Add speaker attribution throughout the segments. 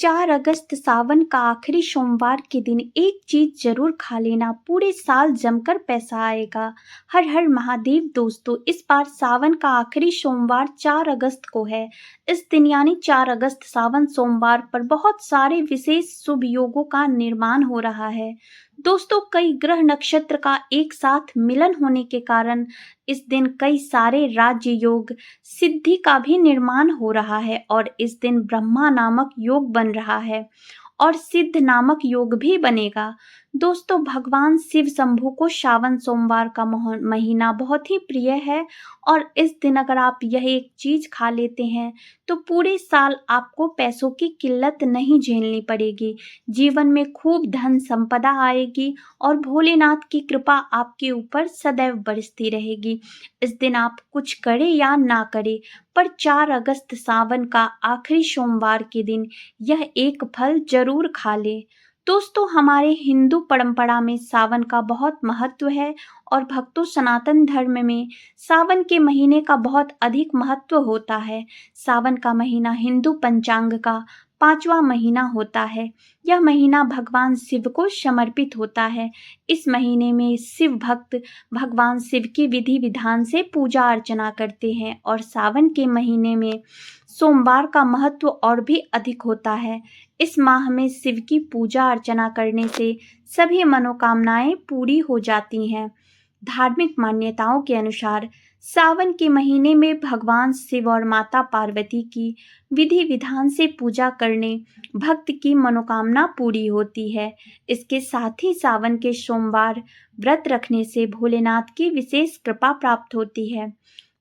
Speaker 1: 4 अगस्त सावन का आखिरी सोमवार के दिन एक चीज जरूर खा लेना, पूरे साल जमकर पैसा आएगा। हर हर महादेव दोस्तों, इस बार सावन का आखिरी सोमवार 4 अगस्त को है। इस दिन यानी 4 अगस्त सावन सोमवार पर बहुत सारे विशेष शुभ योगों का निर्माण हो रहा है। दोस्तों, कई ग्रह नक्षत्र का एक साथ मिलन होने के कारण इस दिन कई सारे राज्य योग सिद्धि का भी निर्माण हो रहा है और इस दिन ब्रह्मा नामक योग बन रहा है और सिद्ध नामक योग भी बनेगा। दोस्तों, भगवान शिव शंभु को श्रावण सोमवार का महीना बहुत ही प्रिय है और इस दिन अगर आप यह एक चीज खा लेते हैं तो पूरे साल आपको पैसों की किल्लत नहीं झेलनी पड़ेगी। जीवन में खूब धन संपदा आएगी और भोलेनाथ की कृपा आपके ऊपर सदैव बरसती रहेगी। इस दिन आप कुछ करें या ना करें, पर 4 अगस्त सावन का आखिरी सोमवार के दिन यह एक फल जरूर खा ले। दोस्तों, हमारे हिंदू परंपरा में सावन का बहुत महत्व है और भक्तों सनातन धर्म में सावन के महीने का बहुत अधिक महत्व होता है। सावन का महीना हिंदू पंचांग का 5वां महीना होता है। यह महीना भगवान शिव को समर्पित होता है। इस महीने में शिव भक्त भगवान शिव की विधि विधान से पूजा अर्चना करते हैं और सावन के महीने में सोमवार का महत्व और भी अधिक होता है। इस माह में शिव की पूजा अर्चना करने से सभी मनोकामनाएं पूरी हो जाती हैं। धार्मिक मान्यताओं के अनुसार सावन के महीने में भगवान शिव और माता पार्वती की विधि विधान से पूजा करने भक्त की मनोकामना पूरी होती है। इसके साथ ही सावन के सोमवार व्रत रखने से भोलेनाथ की विशेष कृपा प्राप्त होती है।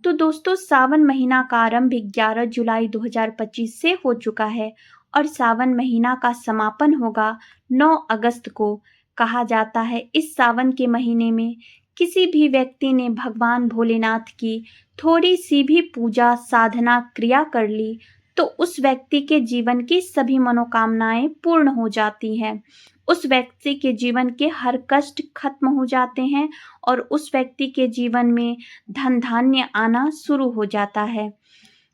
Speaker 1: तो दोस्तों, सावन महीना का आरंभ 11 जुलाई 2025 से हो चुका है और सावन महीना का समापन होगा 9 अगस्त को। कहा जाता है इस सावन के महीने में किसी भी व्यक्ति ने भगवान भोलेनाथ की थोड़ी सी भी पूजा साधना क्रिया कर ली तो उस व्यक्ति के जीवन की सभी मनोकामनाएं पूर्ण हो जाती हैं। उस व्यक्ति के जीवन के हर कष्ट खत्म हो जाते हैं और उस व्यक्ति के जीवन में धन धान्य आना शुरू हो जाता है।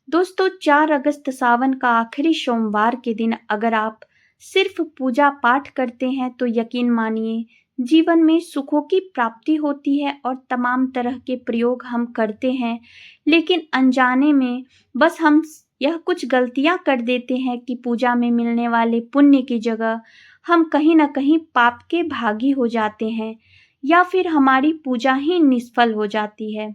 Speaker 1: दोस्तों, 4 अगस्त सावन का आखिरी सोमवार के दिन अगर आप सिर्फ पूजा पाठ करते हैं तो यकीन मानिए जीवन में सुखों की प्राप्ति होती है और तमाम तरह के प्रयोग हम करते हैं, लेकिन अनजाने में बस हम यह कुछ गलतियां कर देते हैं कि पूजा में मिलने वाले पुण्य की जगह हम कहीं ना कहीं पाप के भागी हो जाते हैं या फिर हमारी पूजा ही निष्फल हो जाती है।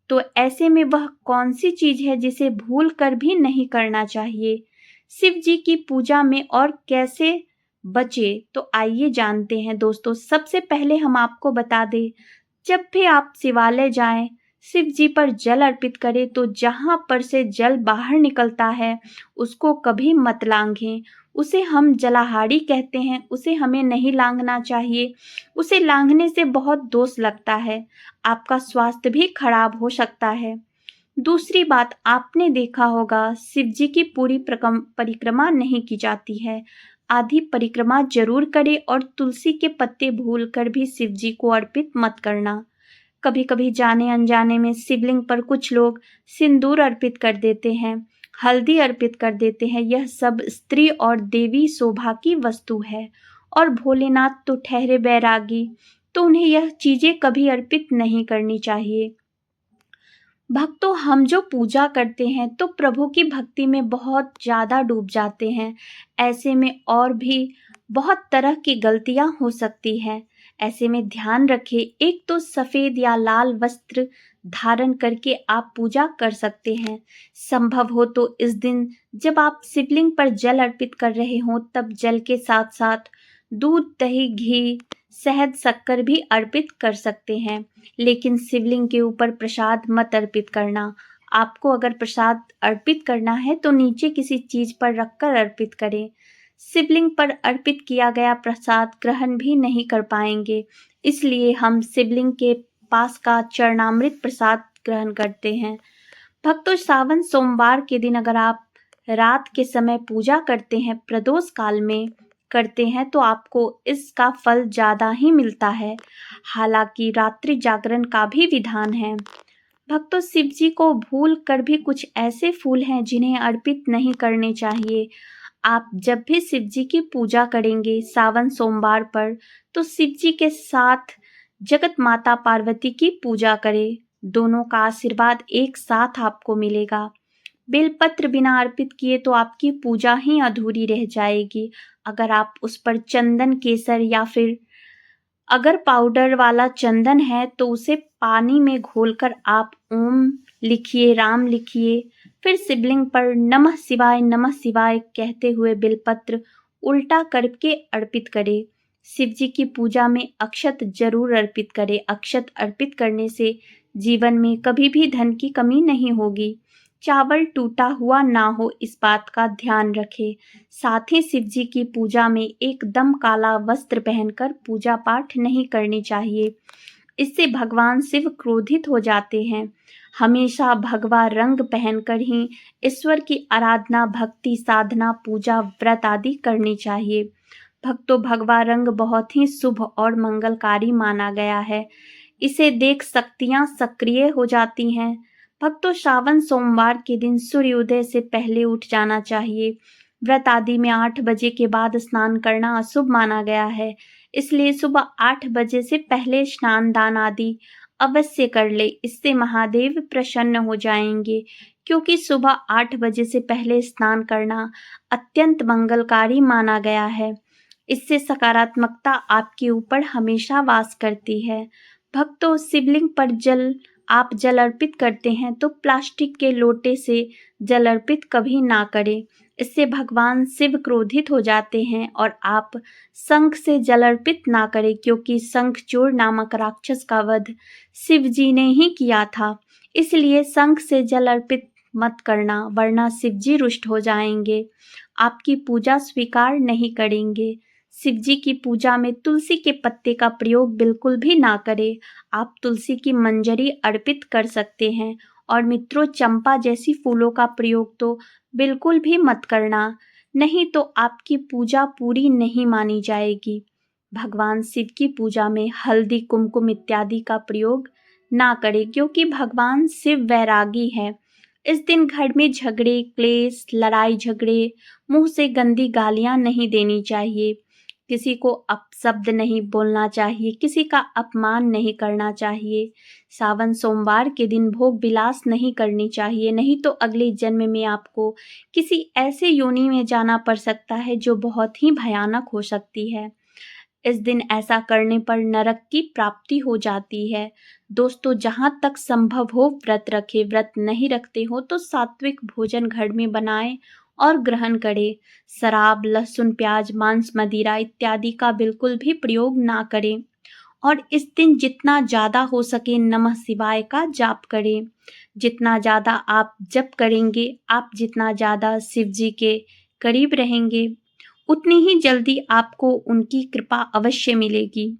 Speaker 1: तो ऐसे में वह कौन सी चीज है जिसे भूल कर भी नहीं करना चाहिए? शिव जी की पूजा में और कैसे बचे, तो आइए जानते हैं। दोस्तों, सबसे पहले हम आपको बता दें, जब भी आप शिवालय जाएं, शिव जी पर जल अर्पित करें तो जहां पर से जल बाहर निकलता है उसको कभी मत लांघें। उसे हम जलाहाड़ी कहते हैं, उसे हमें नहीं लांघना चाहिए। उसे लांघने से बहुत दोष लगता है, आपका स्वास्थ्य भी खराब हो सकता है। दूसरी बात, आपने देखा होगा शिव जी की पूरी परिक्रमा नहीं की जाती है। आधी परिक्रमा जरूर करें और तुलसी के पत्ते भूलकर भी शिव जी को अर्पित मत करना। कभी कभी जाने अनजाने में शिवलिंग पर कुछ लोग सिंदूर अर्पित कर देते हैं, हल्दी अर्पित कर देते हैं। यह सब स्त्री और देवी शोभा की वस्तु है और भोलेनाथ तो ठहरे बैरागी, तो उन्हें यह चीजें कभी अर्पित नहीं करनी चाहिए। भक्तों, हम जो पूजा करते हैं तो प्रभु की भक्ति में बहुत ज़्यादा डूब जाते हैं। ऐसे में और भी बहुत तरह की गलतियां हो सकती हैं। ऐसे में ध्यान रखें, एक तो सफ़ेद या लाल वस्त्र धारण करके आप पूजा कर सकते हैं। संभव हो तो इस दिन जब आप शिवलिंग पर जल अर्पित कर रहे हों तब जल के साथ साथ दूध, दही, घी, शहद, शक्कर भी अर्पित कर सकते हैं, लेकिन शिवलिंग के ऊपर प्रसाद मत अर्पित करना। आपको अगर प्रसाद अर्पित करना है तो नीचे किसी चीज पर रखकर अर्पित करें। शिवलिंग पर अर्पित किया गया प्रसाद ग्रहण भी नहीं कर पाएंगे, इसलिए हम शिवलिंग के पास का चरणामृत प्रसाद ग्रहण करते हैं। भक्तों, सावन सोमवार के दिन अगर आप रात के समय पूजा करते हैं, प्रदोष काल में करते हैं, तो आपको इसका फल ज़्यादा ही मिलता है। हालांकि रात्रि जागरण का भी विधान है। भक्तों, शिव जी को भूल कर भी कुछ ऐसे फूल हैं जिन्हें अर्पित नहीं करने चाहिए। आप जब भी शिव जी की पूजा करेंगे सावन सोमवार पर, तो शिव जी के साथ जगत माता पार्वती की पूजा करें। दोनों का आशीर्वाद एक साथ आपको मिलेगा। बेलपत्र बिना अर्पित किए तो आपकी पूजा ही अधूरी रह जाएगी। अगर आप उस पर चंदन केसर या फिर अगर पाउडर वाला चंदन है तो उसे पानी में घोलकर आप ओम लिखिए, राम लिखिए, फिर शिवलिंग पर नमः शिवाय कहते हुए बेलपत्र उल्टा करके अर्पित करें। शिव जी की पूजा में अक्षत जरूर अर्पित करें। अक्षत अर्पित करने से जीवन में कभी भी धन की कमी नहीं होगी। चावल टूटा हुआ ना हो, इस बात का ध्यान रखें। साथ ही शिव जी की पूजा में एकदम काला वस्त्र पहनकर पूजा पाठ नहीं करनी चाहिए। इससे भगवान शिव क्रोधित हो जाते हैं। हमेशा भगवा रंग पहनकर ही ईश्वर की आराधना, भक्ति, साधना, पूजा, व्रत आदि करनी चाहिए। भक्तों, भगवा रंग बहुत ही शुभ और मंगलकारी माना गया है। इसे देख शक्तियां सक्रिय हो जाती हैं। भक्तों, श्रावण सोमवार के दिन सूर्योदय से पहले उठ जाना चाहिए। व्रत आदि में 8 बजे के बाद स्नान करना अशुभ माना गया है, इसलिए सुबह 8 बजे से पहले स्नान दान आदि अवश्य कर ले। इससे महादेव प्रसन्न हो जाएंगे, क्योंकि सुबह 8 बजे से पहले स्नान करना अत्यंत मंगलकारी माना गया है। इससे सकारात्मकता आपके ऊपर हमेशा वास करती है। भक्तों, शिवलिंग पर आप जल अर्पित करते हैं तो प्लास्टिक के लोटे से जल अर्पित कभी ना करें। इससे भगवान शिव क्रोधित हो जाते हैं। और आप शंख से जल अर्पित ना करें, क्योंकि शंखचूड़ नामक राक्षस का वध शिव जी ने ही किया था। इसलिए शंख से जल अर्पित मत करना, वरना शिव जी रुष्ट हो जाएंगे, आपकी पूजा स्वीकार नहीं करेंगे। शिव जी की पूजा में तुलसी के पत्ते का प्रयोग बिल्कुल भी ना करें। आप तुलसी की मंजरी अर्पित कर सकते हैं। और मित्रों, चंपा जैसी फूलों का प्रयोग तो बिल्कुल भी मत करना, नहीं तो आपकी पूजा पूरी नहीं मानी जाएगी। भगवान शिव की पूजा में हल्दी, कुमकुम इत्यादि का प्रयोग ना करें, क्योंकि भगवान शिव वैरागी है। इस दिन घर में झगड़े, क्लेश, लड़ाई झगड़े, मुंह से गंदी गालियां नहीं देनी चाहिए। किसी को अपशब्द नहीं बोलना चाहिए, किसी का अपमान नहीं करना चाहिए। सावन सोमवार के दिन भोग विलास नहीं करनी चाहिए, नहीं तो अगले जन्म में आपको किसी ऐसे योनि में जाना पड़ सकता है जो बहुत ही भयानक हो सकती है। इस दिन ऐसा करने पर नरक की प्राप्ति हो जाती है। दोस्तों, जहाँ तक संभव हो व्रत रखें। व्रत नहीं रखते हो तो सात्विक भोजन घर में बनाएं और ग्रहण करें। शराब, लहसुन, प्याज, मांस, मदिरा इत्यादि का बिल्कुल भी प्रयोग ना करें। और इस दिन जितना ज़्यादा हो सके नमः शिवाय का जाप करें। जितना ज़्यादा आप जप करेंगे, आप जितना ज़्यादा शिव जी के करीब रहेंगे, उतनी ही जल्दी आपको उनकी कृपा अवश्य मिलेगी।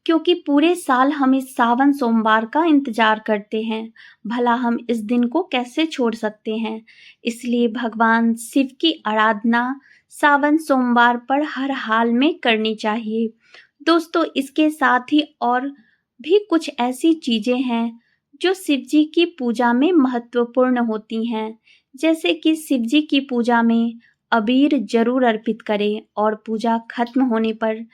Speaker 1: क्योंकि पूरे साल हम इस सावन सोमवार का इंतजार करते हैं, भला हम इस दिन को कैसे छोड़ सकते हैं। इसलिए भगवान शिव की आराधना सावन सोमवार पर हर हाल में करनी चाहिए। दोस्तों, इसके साथ ही और भी कुछ ऐसी चीज़ें हैं जो शिव जी की पूजा में महत्वपूर्ण होती हैं। जैसे कि शिव जी की पूजा में अबीर जरूर अर्पित करें और पूजा खत्म होने पर,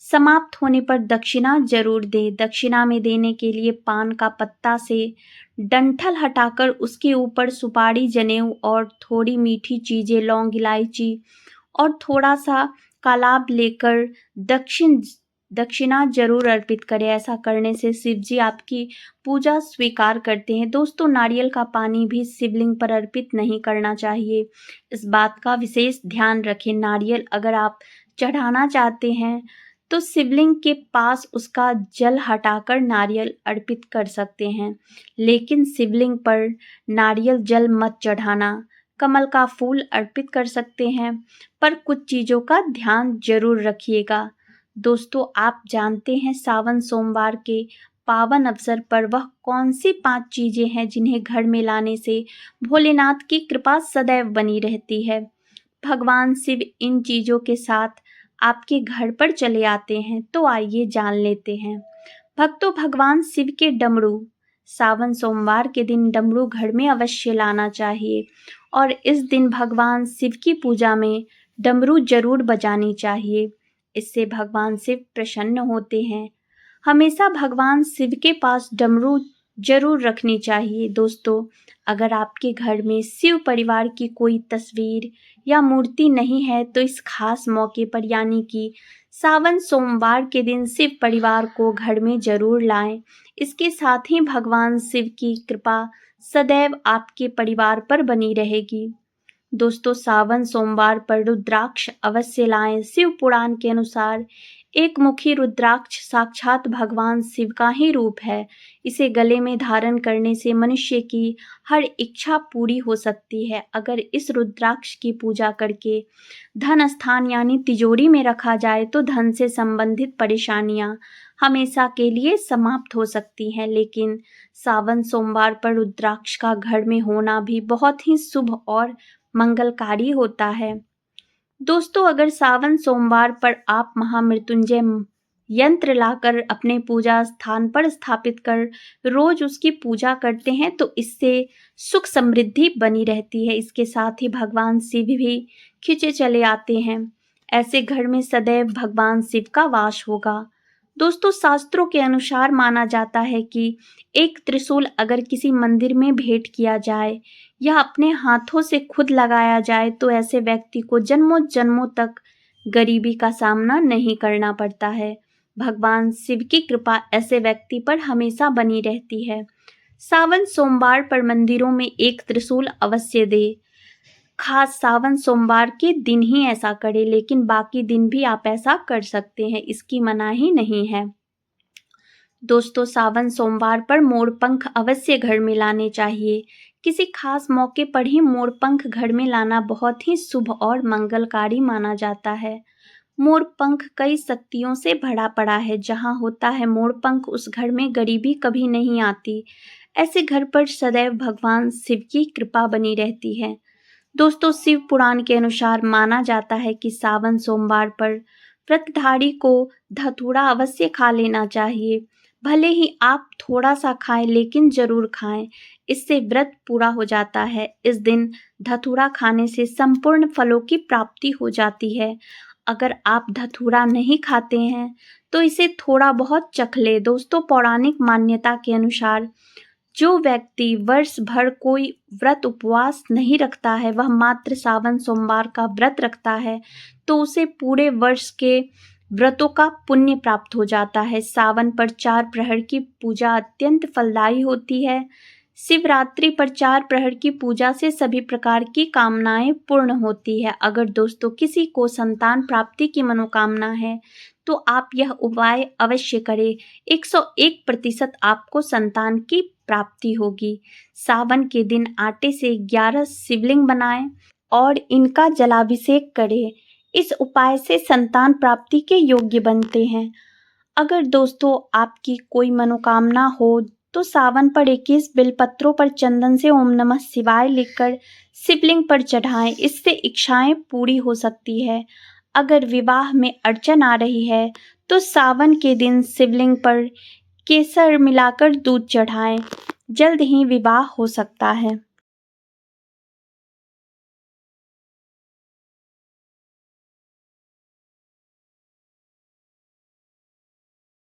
Speaker 1: समाप्त होने पर दक्षिणा जरूर दें। दक्षिणा में देने के लिए पान का पत्ता से डंठल हटाकर उसके ऊपर सुपारी, जनेऊ और थोड़ी मीठी चीज़ें, लौंग, इलायची और थोड़ा सा कालाब लेकर दक्षिणा जरूर अर्पित करें। ऐसा करने से शिव जी आपकी पूजा स्वीकार करते हैं। दोस्तों, नारियल का पानी भी शिवलिंग पर अर्पित नहीं करना चाहिए, इस बात का विशेष ध्यान रखें। नारियल अगर आप चढ़ाना चाहते हैं तो शिवलिंग के पास उसका जल हटाकर नारियल अर्पित कर सकते हैं, लेकिन शिवलिंग पर नारियल जल मत चढ़ाना। कमल का फूल अर्पित कर सकते हैं, पर कुछ चीज़ों का ध्यान जरूर रखिएगा। दोस्तों, आप जानते हैं सावन सोमवार के पावन अवसर पर वह कौन सी 5 चीज़ें हैं जिन्हें घर में लाने से भोलेनाथ की कृपा सदैव बनी रहती है। भगवान शिव इन चीज़ों के साथ आपके घर पर चले आते हैं, तो आइए जान लेते हैं। भक्तों, भगवान शिव के डमरू सावन सोमवार के दिन डमरू घर में अवश्य लाना चाहिए और इस दिन भगवान शिव की पूजा में डमरू जरूर बजानी चाहिए। इससे भगवान शिव प्रसन्न होते हैं। हमेशा भगवान शिव के पास डमरू जरूर रखनी चाहिए। दोस्तों, अगर आपके घर में शिव परिवार की कोई तस्वीर या मूर्ति नहीं है तो इस खास मौके पर यानी कि सावन सोमवार के दिन शिव परिवार को घर में जरूर लाएं। इसके साथ ही भगवान शिव की कृपा सदैव आपके परिवार पर बनी रहेगी। दोस्तों, सावन सोमवार पर रुद्राक्ष अवश्य लाएं। शिव पुराण के अनुसार एक मुखी रुद्राक्ष साक्षात भगवान शिव का ही रूप है। इसे गले में धारण करने से मनुष्य की हर इच्छा पूरी हो सकती है। अगर इस रुद्राक्ष की पूजा करके धन स्थान यानी तिजोरी में रखा जाए तो धन से संबंधित परेशानियां हमेशा के लिए समाप्त हो सकती हैं। लेकिन सावन सोमवार पर रुद्राक्ष का घर में होना भी बहुत ही शुभ और मंगलकारी होता है। दोस्तों, अगर सावन सोमवार पर आप महामृत्युंजय यंत्र लाकर अपने पूजा स्थान पर स्थापित कर रोज उसकी पूजा करते हैं तो इससे सुख समृद्धि बनी रहती है। इसके साथ ही भगवान शिव भी खिंचे चले आते हैं। ऐसे घर में सदैव भगवान शिव का वास होगा। दोस्तों, शास्त्रों के अनुसार माना जाता है कि एक त्रिशूल अगर किसी मंदिर में भेंट किया जाए या अपने हाथों से खुद लगाया जाए तो ऐसे व्यक्ति को जन्मों जन्मों तक गरीबी का सामना नहीं करना पड़ता है। भगवान शिव की कृपा ऐसे व्यक्ति पर हमेशा बनी रहती है। सावन सोमवार पर मंदिरों में एक त्रिशूल अवश्य दे। खास सावन सोमवार के दिन ही ऐसा करें, लेकिन बाकी दिन भी आप ऐसा कर सकते हैं, इसकी मनाही नहीं है। दोस्तों, सावन सोमवार पर मोरपंख अवश्य घर में लाने चाहिए। किसी खास मौके पर ही मोरपंख घर में लाना बहुत ही शुभ और मंगलकारी माना जाता है। मोरपंख कई शक्तियों से भरा पड़ा है। जहाँ होता है मोरपंख उस घर में गरीबी कभी नहीं आती। ऐसे घर पर सदैव भगवान शिव की कृपा बनी रहती है। दोस्तों, शिव पुराण के अनुसार माना जाता है कि सावन सोमवार पर व्रतधारी को धतूरा अवश्य खा लेना चाहिए। भले ही आप थोड़ा सा खाएं, लेकिन जरूर खाएं। इससे व्रत पूरा हो जाता है। इस दिन धतूरा खाने से संपूर्ण फलों की प्राप्ति हो जाती है। अगर आप धतूरा नहीं खाते हैं तो इसे थोड़ा बहुत चख ले। दोस्तों, पौराणिक मान्यता के अनुसार जो व्यक्ति वर्ष भर कोई व्रत उपवास नहीं रखता है, वह मात्र सावन सोमवार का व्रत रखता है तो उसे पूरे वर्ष के व्रतों का पुण्य प्राप्त हो जाता है। सावन पर 4 प्रहर की पूजा अत्यंत फलदायी होती है। शिवरात्रि पर 4 प्रहर की पूजा से सभी प्रकार की कामनाएं पूर्ण होती है। अगर दोस्तों किसी को संतान प्राप्ति की मनोकामना है तो आप यह उपाय अवश्य करें। 101% आपको संतान की प्राप्ति होगी। सावन के दिन आटे से 11 शिवलिंग बनाएं और इनका जलाभिषेक करें। इस उपाय से संतान प्राप्ति के योग्य बनते हैं। अगर दोस्तों आपकी कोई मनोकामना हो तो सावन पर 21 बेलपत्रों पर चंदन से ओम नमः शिवाय लिखकर शिवलिंग पर चढ़ाएं। इससे इच्छाएं पूरी हो सकती है। अगर विवाह में अड़चन आ रही है तो सावन के दिन शिवलिंग पर केसर मिलाकर दूध चढ़ाएं। जल्द ही विवाह हो सकता है।